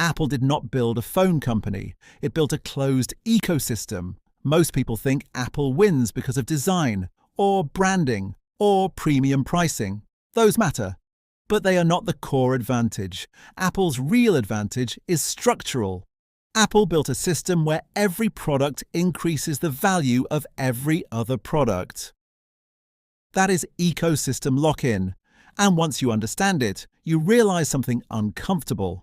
Apple did not build a phone company. It built a closed ecosystem. Most people think Apple wins because of design, or branding, or premium pricing. Those matter. But they are not the core advantage. Apple's real advantage is structural. Apple built a system where every product increases the value of every other product. That is ecosystem lock-in. And once you understand it, you realize something uncomfortable.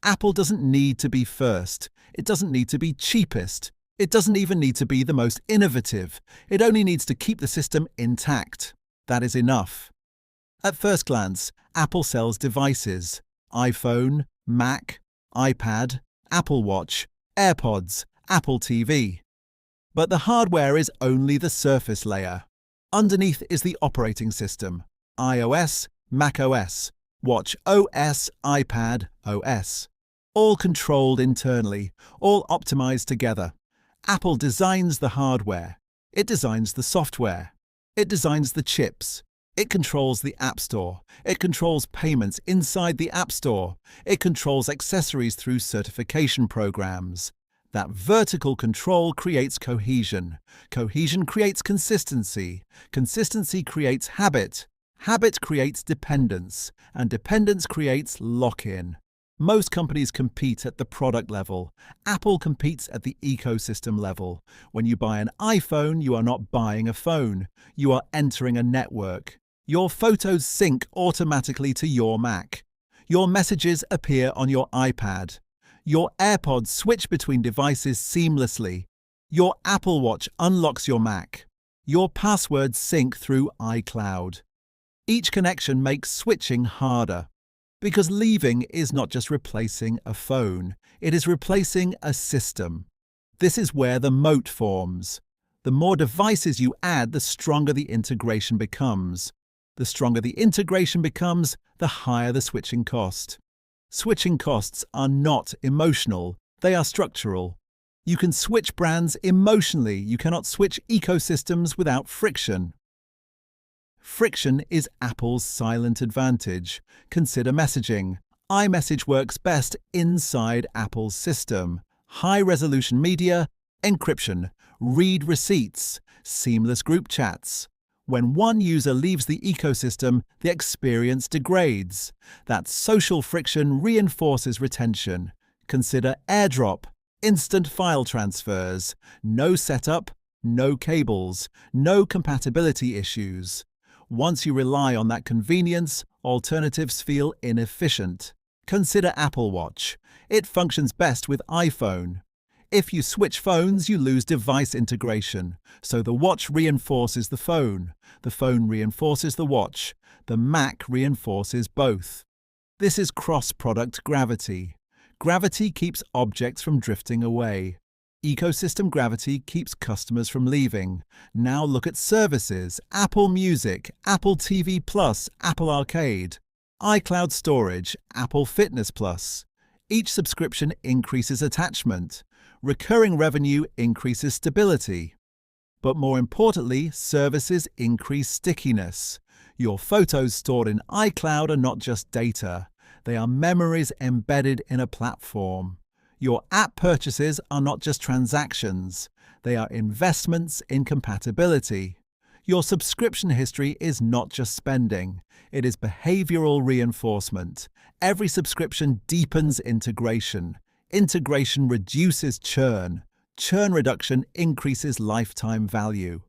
Apple doesn't need to be first. It doesn't need to be cheapest. It doesn't even need to be the most innovative. It only needs to keep the system intact. That is enough. At first glance, Apple sells devices: iPhone, Mac, iPad, Apple Watch, AirPods, Apple TV. But the hardware is only the surface layer. Underneath is the operating system: iOS, macOS, Watch OS, iPad OS. All controlled internally, all optimized together. Apple designs the hardware. It designs the software. It designs the chips. It controls the App Store. It controls payments inside the App Store. It controls accessories through certification programs. That vertical control creates cohesion. Cohesion creates consistency. Consistency creates habit. Habit creates dependence. And dependence creates lock-in. Most companies compete at the product level. Apple competes at the ecosystem level. When you buy an iPhone, you are not buying a phone. You are entering a network. Your photos sync automatically to your Mac. Your messages appear on your iPad. Your AirPods switch between devices seamlessly. Your Apple Watch unlocks your Mac. Your passwords sync through iCloud. Each connection makes switching harder. Because leaving is not just replacing a phone, it is replacing a system. This is where the moat forms. The more devices you add, the stronger the integration becomes. The stronger the integration becomes, the higher the switching cost. Switching costs are not emotional, they are structural. You can switch brands emotionally, you cannot switch ecosystems without friction. Friction is Apple's silent advantage. Consider messaging. iMessage works best inside Apple's system. High-resolution media, encryption, read receipts, seamless group chats. When one user leaves the ecosystem, the experience degrades. That social friction reinforces retention. Consider AirDrop, instant file transfers, no setup, no cables, no compatibility issues. Once you rely on that convenience, alternatives feel inefficient. Consider Apple Watch. It functions best with iPhone. If you switch phones, you lose device integration. So the watch reinforces the phone reinforces the watch, the Mac reinforces both. This is cross-product gravity. Gravity keeps objects from drifting away. Ecosystem gravity keeps customers from leaving. Now look at services: Apple Music, Apple TV Plus, Apple Arcade, iCloud Storage, Apple Fitness Plus. Each subscription increases attachment. Recurring revenue increases stability. But more importantly, services increase stickiness. Your photos stored in iCloud are not just data. They are memories embedded in a platform. Your app purchases are not just transactions. They are investments in compatibility. Your subscription history is not just spending. It is behavioral reinforcement. Every subscription deepens integration. Integration reduces churn. Churn reduction increases lifetime value.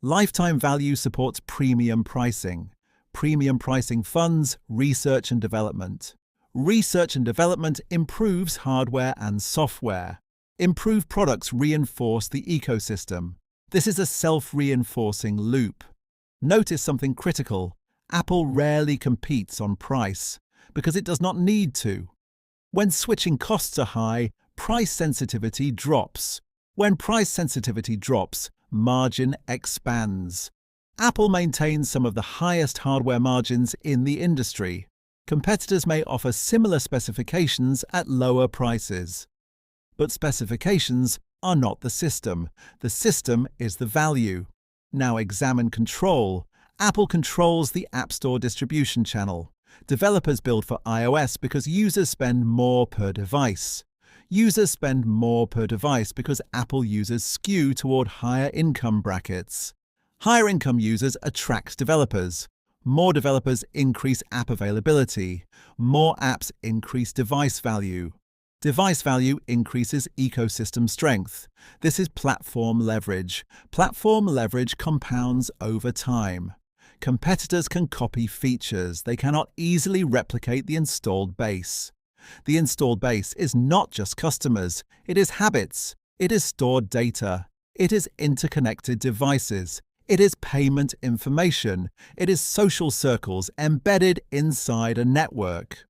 Lifetime value supports premium pricing. Premium pricing funds research and development. Research and development improves hardware and software. Improved products reinforce the ecosystem. This is a self-reinforcing loop. Notice something critical. Apple rarely competes on price because it does not need to. When switching costs are high, price sensitivity drops. When price sensitivity drops, margin expands. Apple maintains some of the highest hardware margins in the industry. Competitors may offer similar specifications at lower prices. But specifications are not the system. The system is the value. Now examine control. Apple controls the App Store distribution channel. Developers build for iOS because users spend more per device. Users spend more per device because Apple users skew toward higher income brackets. Higher income users attract developers. More developers increase app availability. More apps increase device value. Device value increases ecosystem strength. This is platform leverage. Platform leverage compounds over time. Competitors can copy features. They cannot easily replicate the installed base. The installed base is not just customers. It is habits. It is stored data. It is interconnected devices. It is payment information. It is social circles embedded inside a network.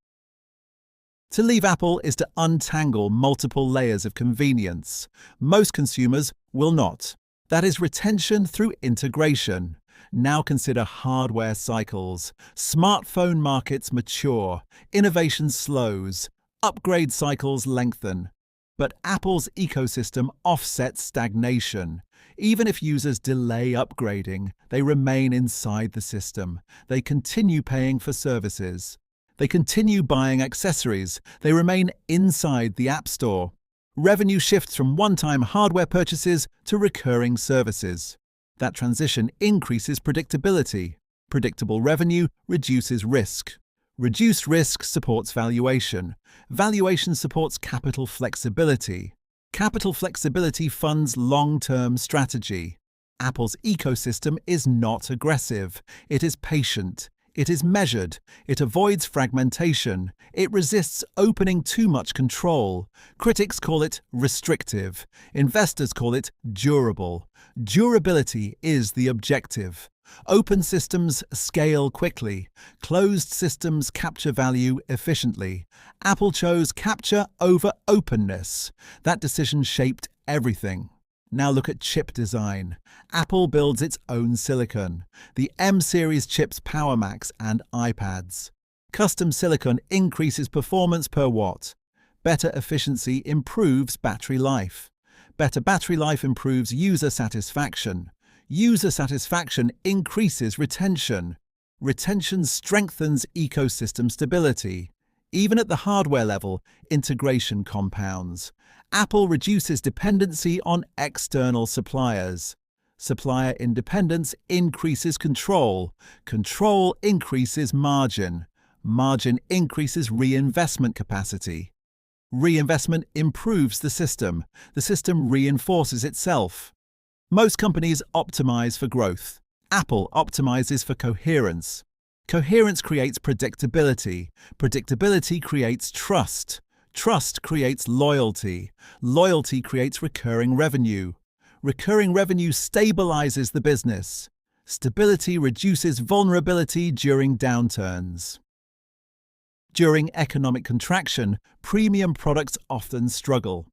To leave Apple is to untangle multiple layers of convenience. Most consumers will not. That is retention through integration. Now consider hardware cycles. Smartphone markets mature. Innovation slows. Upgrade cycles lengthen. But Apple's ecosystem offsets stagnation. Even if users delay upgrading, they remain inside the system. They continue paying for services. They continue buying accessories. They remain inside the App Store. Revenue shifts from one-time hardware purchases to recurring services. That transition increases predictability. Predictable revenue reduces risk. Reduced risk supports valuation. Valuation supports capital flexibility. Capital flexibility funds long-term strategy. Apple's ecosystem is not aggressive. It is patient. It is measured. It avoids fragmentation. It resists opening too much control. Critics call it restrictive. Investors call it durable. Durability is the objective. Open systems scale quickly. Closed systems capture value efficiently. Apple chose capture over openness. That decision shaped everything. Now look at chip design. Apple builds its own silicon. The M-series chips power Macs and iPads. Custom silicon increases performance per watt. Better efficiency improves battery life. Better battery life improves user satisfaction. User satisfaction increases retention. Retention strengthens ecosystem stability. Even at the hardware level, integration compounds. Apple reduces dependency on external suppliers. Supplier independence increases control. Control increases margin. Margin increases reinvestment capacity. Reinvestment improves the system. The system reinforces itself. Most companies optimize for growth. Apple optimizes for coherence. Coherence creates predictability. Predictability creates trust. Trust creates loyalty. Loyalty creates recurring revenue. Recurring revenue stabilizes the business. Stability reduces vulnerability during downturns. During economic contraction, premium products often struggle.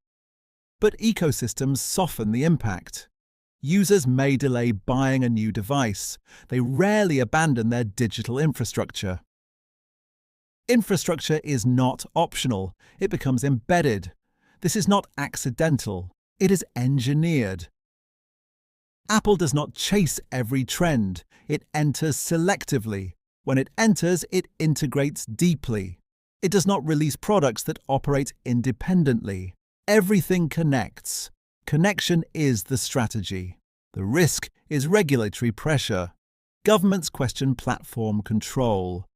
But ecosystems soften the impact. Users may delay buying a new device. They rarely abandon their digital infrastructure. Infrastructure is not optional. It becomes embedded. This is not accidental. It is engineered. Apple does not chase every trend. It enters selectively. When it enters, it integrates deeply. It does not release products that operate independently. Everything connects. Connection is the strategy. The risk is regulatory pressure. Governments question platform control.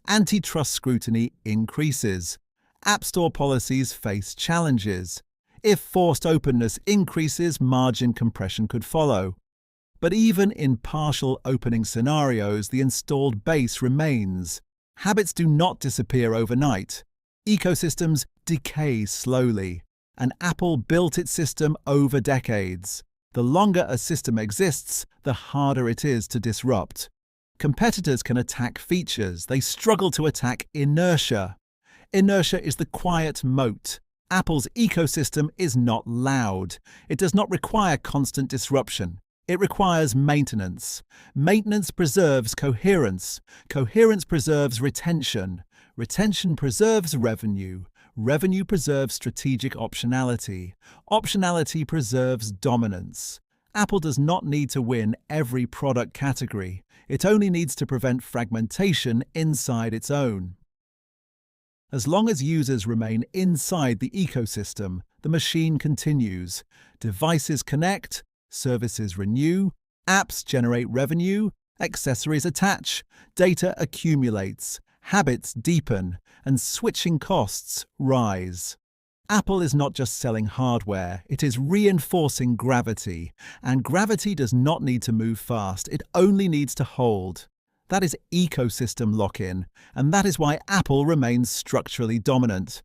Antitrust scrutiny increases. App Store policies face challenges. If forced openness increases, margin compression could follow. But even in partial opening scenarios, the installed base remains. Habits do not disappear overnight. Ecosystems decay slowly. And Apple built its system over decades. The longer a system exists, the harder it is to disrupt. Competitors can attack features. They struggle to attack inertia. Inertia is the quiet moat. Apple's ecosystem is not loud. It does not require constant disruption. It requires maintenance. Maintenance preserves coherence. Coherence preserves retention. Retention preserves revenue. Revenue preserves strategic optionality. Optionality preserves dominance. Apple does not need to win every product category. It only needs to prevent fragmentation inside its own. As long as users remain inside the ecosystem, the machine continues. Devices connect, services renew, apps generate revenue, accessories attach, data accumulates, habits deepen, and switching costs rise. Apple is not just selling hardware, it is reinforcing gravity. And gravity does not need to move fast, it only needs to hold. That is ecosystem lock-in, and that is why Apple remains structurally dominant.